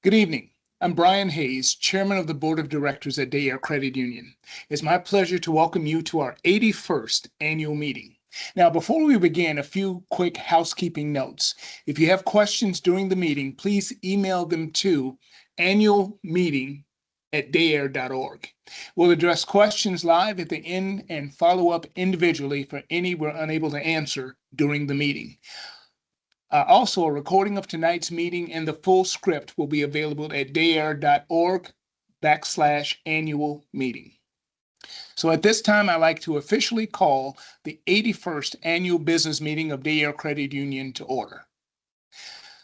Good evening. I'm Brian Hayes, Chairman of the Board of Directors at Day Air Credit Union. It's my pleasure to welcome you to our 81st annual meeting. Now, before we begin, a few quick housekeeping notes. If you have questions during the meeting, please email them to annualmeeting@dayair.org. We'll address questions live at the end and follow up individually for any we're unable to answer during the meeting. Also, a recording of tonight's meeting and the full script will be available at dayair.org/annual meeting. So at this time, I'd like to officially call the 81st annual business meeting of Day Air Credit Union to order.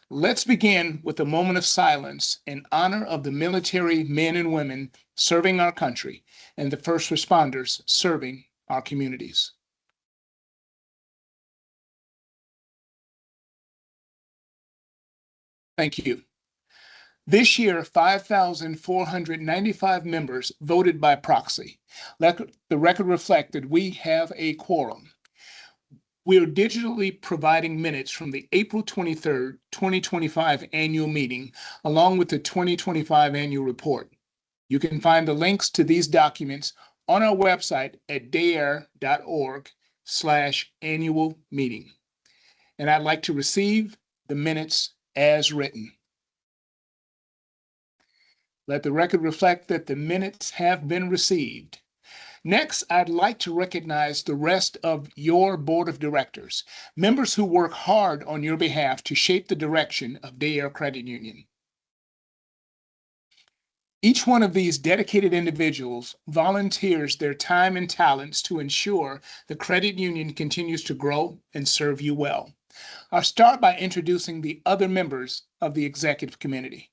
Let's begin with a moment of silence in honor of the military men and women serving our country and the first responders serving our communities. Thank you. This year, 5,495 members voted by proxy. Let the record reflect that we have a quorum. We are digitally providing minutes from the April 23rd, 2025 annual meeting, along with the 2025 annual report. You can find the links to these documents on our website at dayair.org/annual meeting. And I'd like to receive the minutes as written. Let the record reflect that the minutes have been received. Next, I'd like to recognize the rest of your board of directors, members who work hard on your behalf to shape the direction of Day Air Credit Union. Each one of these dedicated individuals volunteers their time and talents to ensure the credit union continues to grow and serve you well. I'll start by introducing the other members of the executive committee.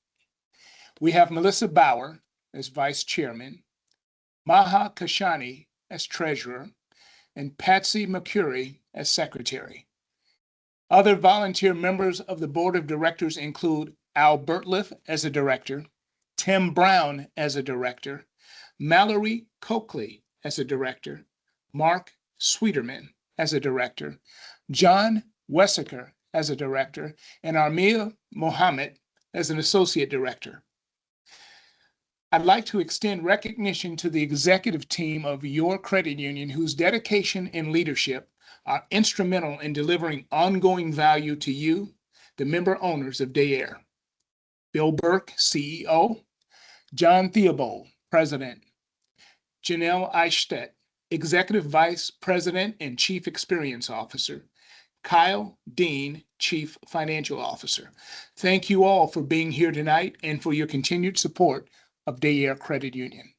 We have Melissa Bauer as Vice Chairman, Maha Kashani as Treasurer, and Patsy McCurry as Secretary. Other volunteer members of the Board of Directors include Al Bertliff as a Director, Tim Brown as a Director, Mallory Coakley as a Director, Mark Sweeterman as a Director, John Wessaker as a Director, and Armia Mohammed as an Associate Director. I'd like to extend recognition to the executive team of your credit union whose dedication and leadership are instrumental in delivering ongoing value to you, the member owners of Day Air. Bill Burke, CEO, John Theobald, President, Janelle Eichstedt, Executive Vice President and Chief Experience Officer, Kyle Dean, Chief Financial Officer. Thank you all for being here tonight and for your continued support of Day Air Credit Union.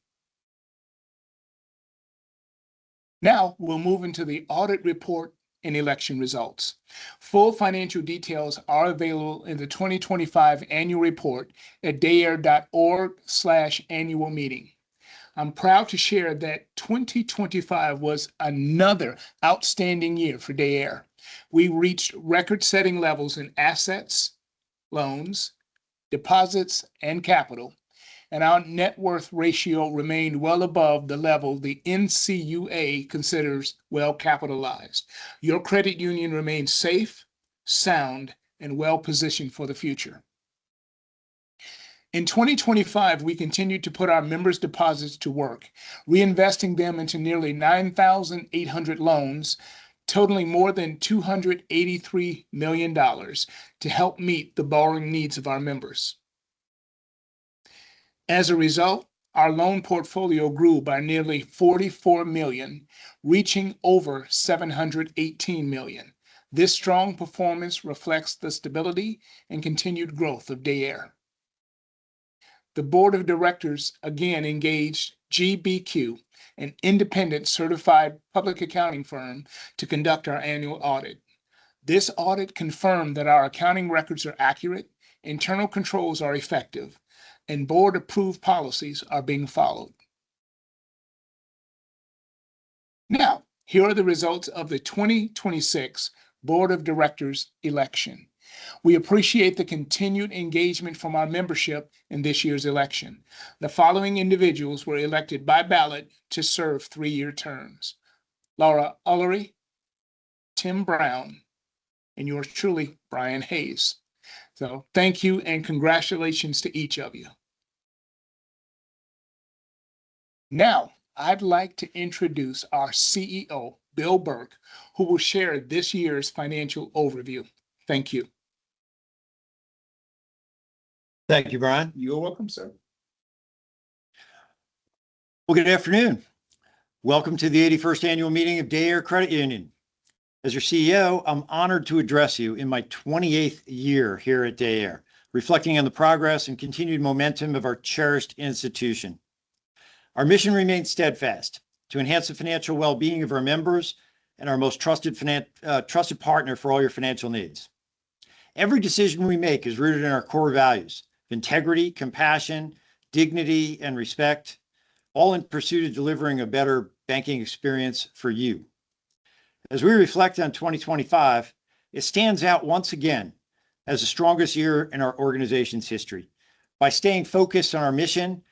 Now we'll move into the audit report and election results. Full financial details are available in the 2025 annual report at dayair.org/annual meeting. I'm proud to share that 2025 was another outstanding year for Day Air. We reached record-setting levels in assets, loans, deposits, and capital, and our net worth ratio remained well above the level the NCUA considers well capitalized. Your credit union remains safe, sound, and well positioned for the future. In 2025, we continued to put our members' deposits to work, reinvesting them into nearly 9,800 loans, totaling more than $283 million to help meet the borrowing needs of our members. As a result, our loan portfolio grew by nearly $44 million, reaching over $718 million. This strong performance reflects the stability and continued growth of Day Air. The Board of Directors again engaged GBQ, an independent certified public accounting firm, to conduct our annual audit. This audit confirmed that our accounting records are accurate, internal controls are effective, and board-approved policies are being followed. Now, here are the results of the 2026 Board of Directors election. We appreciate the continued engagement from our membership in this year's election. The following individuals were elected by ballot to serve 3-year terms: Laura Ullery, Tim Brown, and yours truly, Brian Hayes. So thank you and congratulations to each of you. Now, I'd like to introduce our CEO, Bill Burke, who will share this year's financial overview. Thank you. Thank you, Brian. You're welcome, sir. Well, good afternoon. Welcome to the 81st annual meeting of Day Air Credit Union. As your CEO, I'm honored to address you in my 28th year here at Day Air, reflecting on the progress and continued momentum of our cherished institution. Our mission remains steadfast: to enhance the financial well-being of our members and our most trusted partner for all your financial needs. Every decision we make is rooted in our core values of integrity, compassion, dignity, and respect, all in pursuit of delivering a better banking experience for you. As we reflect on 2025, it stands out once again as the strongest year in our organization's history. By staying focused on our mission,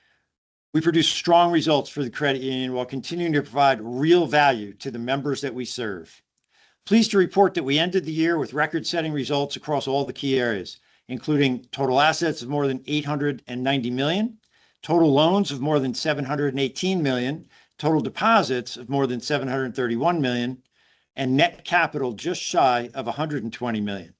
we produce strong results for the credit union while continuing to provide real value to the members that we serve. Pleased to report that we ended the year with record-setting results across all the key areas, including total assets of more than $890 million, total loans of more than $718 million, total deposits of more than $731 million, and net capital just shy of $120 million.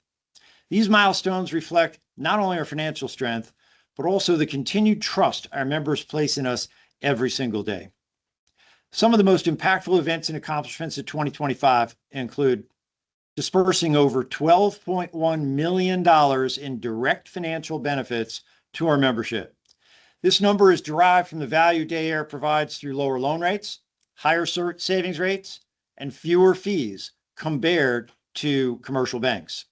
These milestones reflect not only our financial strength, but also the continued trust our members place in us every single day. Some of the most impactful events and accomplishments of 2025 include dispersing over $12.1 million in direct financial benefits to our membership. This number is derived from the value Day Air provides through lower loan rates, higher savings rates, and fewer fees compared to commercial banks.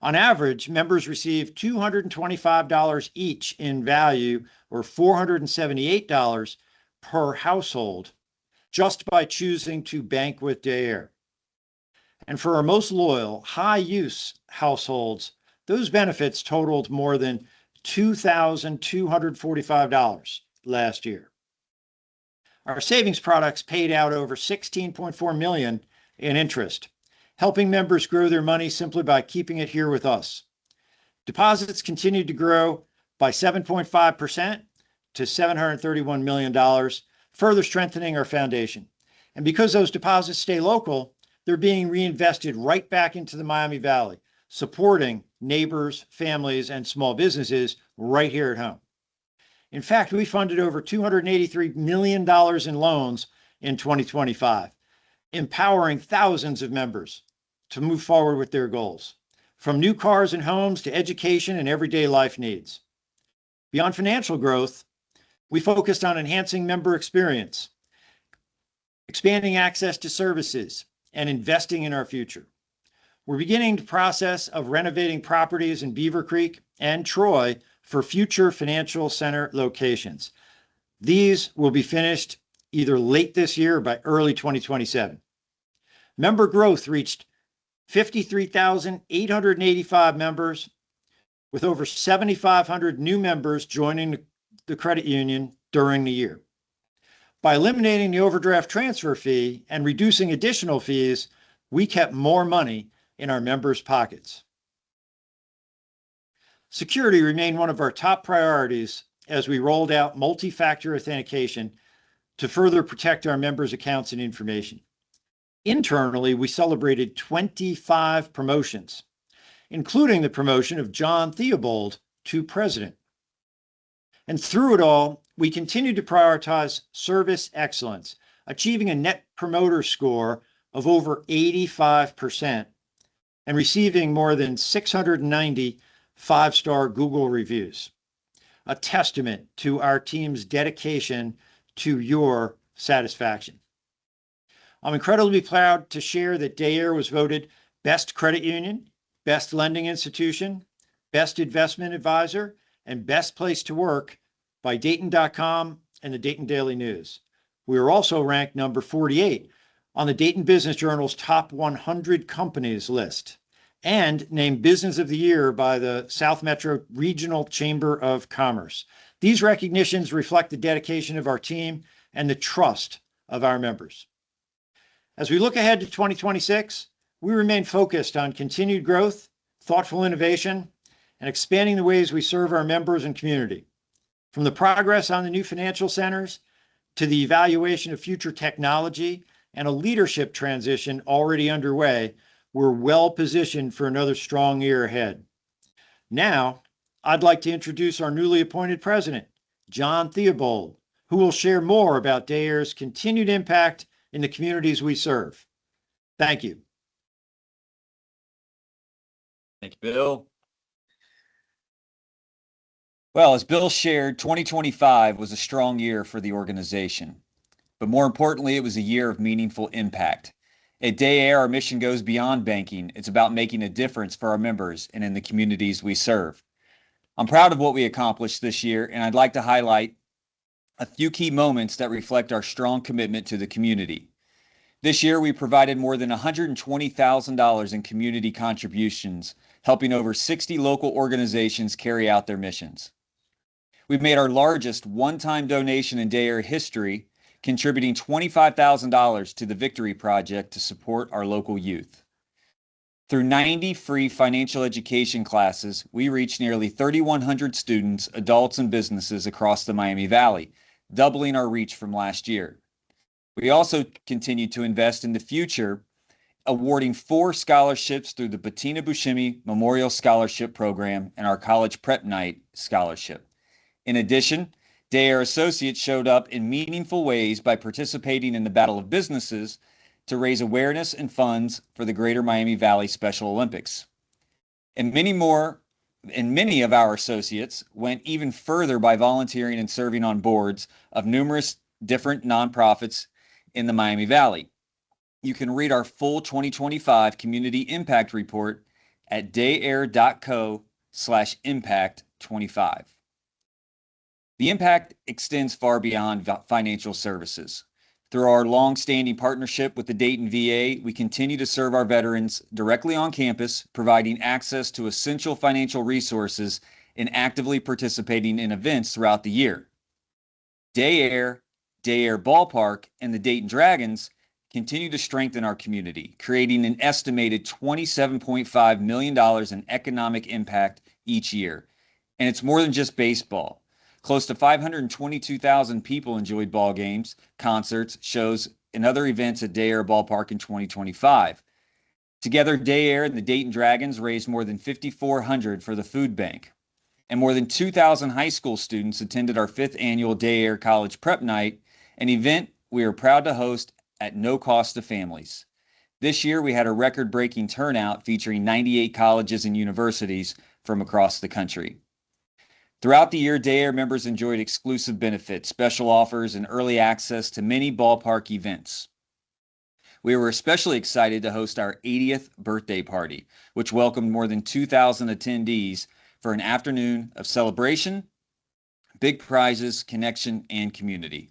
On average, members receive $225 each in value, or $478 per household, just by choosing to bank with Day Air. And for our most loyal, high-use households, those benefits totaled more than $2,245 last year. Our savings products paid out over $16.4 million in interest, helping members grow their money simply by keeping it here with us. Deposits continued to grow by 7.5% to $731 million, further strengthening our foundation. And because those deposits stay local, they're being reinvested right back into the Miami Valley, supporting neighbors, families, and small businesses right here at home. In fact, we funded over $283 million in loans in 2025, empowering thousands of members to move forward with their goals, from new cars and homes to education and everyday life needs. Beyond financial growth, we focused on enhancing member experience, expanding access to services, and investing in our future. We're beginning the process of renovating properties in Beaver Creek and Troy for future financial center locations. These will be finished either late this year or by early 2027. Member growth reached 53,885 members, with over 7,500 new members joining the credit union during the year. By eliminating the overdraft transfer fee and reducing additional fees, we kept more money in our members' pockets. Security remained one of our top priorities as we rolled out multi-factor authentication to further protect our members' accounts and information. Internally, we celebrated 25 promotions, including the promotion of John Theobald to president. And through it all, we continued to prioritize service excellence, achieving a net promoter score of over 85% and receiving more than 690 five-star Google reviews, a testament to our team's dedication to your satisfaction. I'm incredibly proud to share that Day Air was voted Best Credit Union, Best Lending Institution, Best Investment Advisor, and Best Place to Work by Dayton.com and the Dayton Daily News. We were also ranked number 48 on the Dayton Business Journal's Top 100 Companies list and named Business of the Year by the South Metro Regional Chamber of Commerce. These recognitions reflect the dedication of our team and the trust of our members. As we look ahead to 2026, we remain focused on continued growth, thoughtful innovation, and expanding the ways we serve our members and community. From the progress on the new financial centers to the evaluation of future technology and a leadership transition already underway, we're well positioned for another strong year ahead. Now, I'd like to introduce our newly appointed president, John Theobald, who will share more about Day Air's continued impact in the communities we serve. Thank you. Thank you, Bill. Well, as Bill shared, 2025 was a strong year for the organization. But more importantly, it was a year of meaningful impact. At Day Air, our mission goes beyond banking. It's about making a difference for our members and in the communities we serve. I'm proud of what we accomplished this year, and I'd like to highlight a few key moments that reflect our strong commitment to the community. This year, we provided more than $120,000 in community contributions, helping over 60 local organizations carry out their missions. We've made our largest one-time donation in Day Air history, contributing $25,000 to the Victory Project to support our local youth. Through 90 free financial education classes, we reached nearly 3,100 students, adults, and businesses across the Miami Valley, doubling our reach from last year. We also continue to invest in the future, awarding 4 scholarships through the Bettina Buscemi Memorial Scholarship Program and our College Prep Night Scholarship. In addition, Day Air associates showed up in meaningful ways by participating in the Battle of Businesses to raise awareness and funds for the Greater Miami Valley Special Olympics. And many of our associates went even further by volunteering and serving on boards of numerous different nonprofits in the Miami Valley. You can read our full 2025 Community Impact Report at dayair.co/impact25. The impact extends far beyond financial services. Through our long-standing partnership with the Dayton VA, we continue to serve our veterans directly on campus, providing access to essential financial resources and actively participating in events throughout the year. Day Air Ballpark, and the Dayton Dragons continue to strengthen our community, creating an estimated $27.5 million in economic impact each year. And it's more than just baseball. Close to 522,000 people enjoyed ball games, concerts, shows, and other events at Day Air Ballpark in 2025. Together, Day Air and the Dayton Dragons raised more than $5,400 for the food bank. And more than 2,000 high school students attended our 5th annual Day Air College Prep Night, an event we are proud to host at no cost to families. This year, we had a record-breaking turnout featuring 98 colleges and universities from across the country. Throughout the year, Day Air members enjoyed exclusive benefits, special offers, and early access to many ballpark events. We were especially excited to host our 80th birthday party, which welcomed more than 2,000 attendees for an afternoon of celebration, big prizes, connection, and community.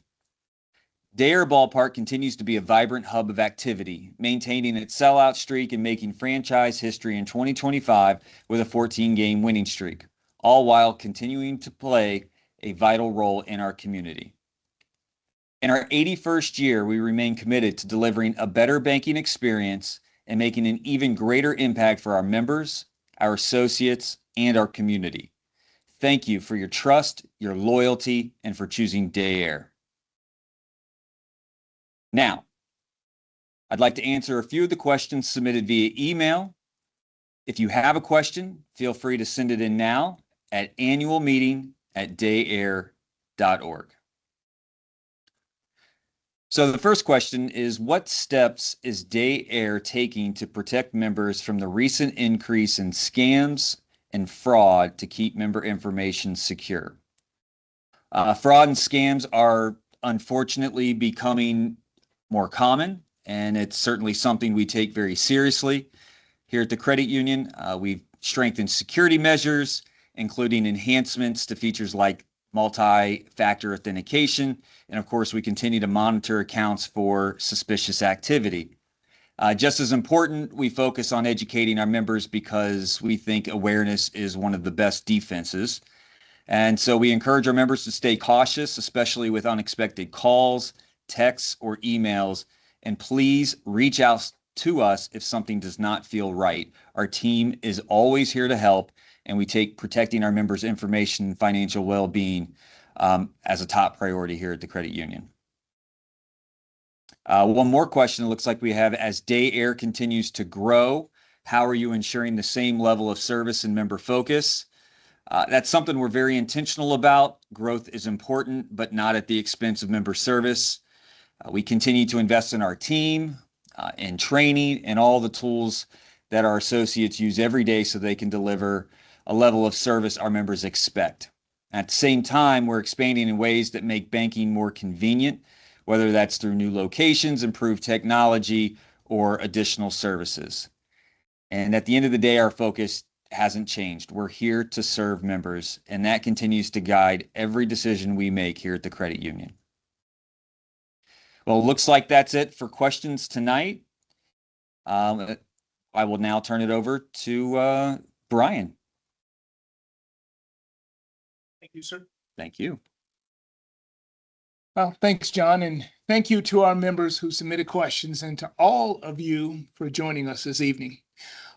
Day Air Ballpark continues to be a vibrant hub of activity, maintaining its sellout streak and making franchise history in 2025 with a 14-game winning streak, all while continuing to play a vital role in our community. In our 81st year, we remain committed to delivering a better banking experience and making an even greater impact for our members, our associates, and our community. Thank you for your trust, your loyalty, and for choosing Day Air. Now, I'd like to answer a few of the questions submitted via email. If you have a question, feel free to send it in now at annualmeeting@dayair.org. So the first question is, what steps is Day Air taking to protect members from the recent increase in scams and fraud to keep member information secure? Fraud and scams are unfortunately becoming more common, and it's certainly something we take very seriously. Here at the credit union, we've strengthened security measures, including enhancements to features like multi-factor authentication. And of course, we continue to monitor accounts for suspicious activity. Just as important, we focus on educating our members because we think awareness is one of the best defenses. And so we encourage our members to stay cautious, especially with unexpected calls, texts, or emails. And please reach out to us if something does not feel right. Our team is always here to help, and we take protecting our members' information and financial well-being as a top priority here at the credit union. One more question it looks like we have: as Day Air continues to grow, how are you ensuring the same level of service and member focus? That's something we're very intentional about. Growth is important, but not at the expense of member service. We continue to invest in our team, in training, and all the tools that our associates use every day so they can deliver a level of service our members expect. At the same time, we're expanding in ways that make banking more convenient, whether that's through new locations, improved technology, or additional services. And at the end of the day, our focus hasn't changed. We're here to serve members, and that continues to guide every decision we make here at the credit union. Well, it looks like that's it for questions tonight. I will now turn it over to Brian. Thank you, sir. Thank you. Well, thanks, John, and thank you to our members who submitted questions and to all of you for joining us this evening.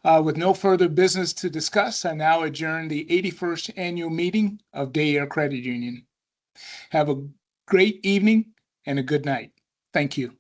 With no further business to discuss, I now adjourn the 81st annual meeting of Day Air Credit Union. Have a great evening and a good night. Thank you.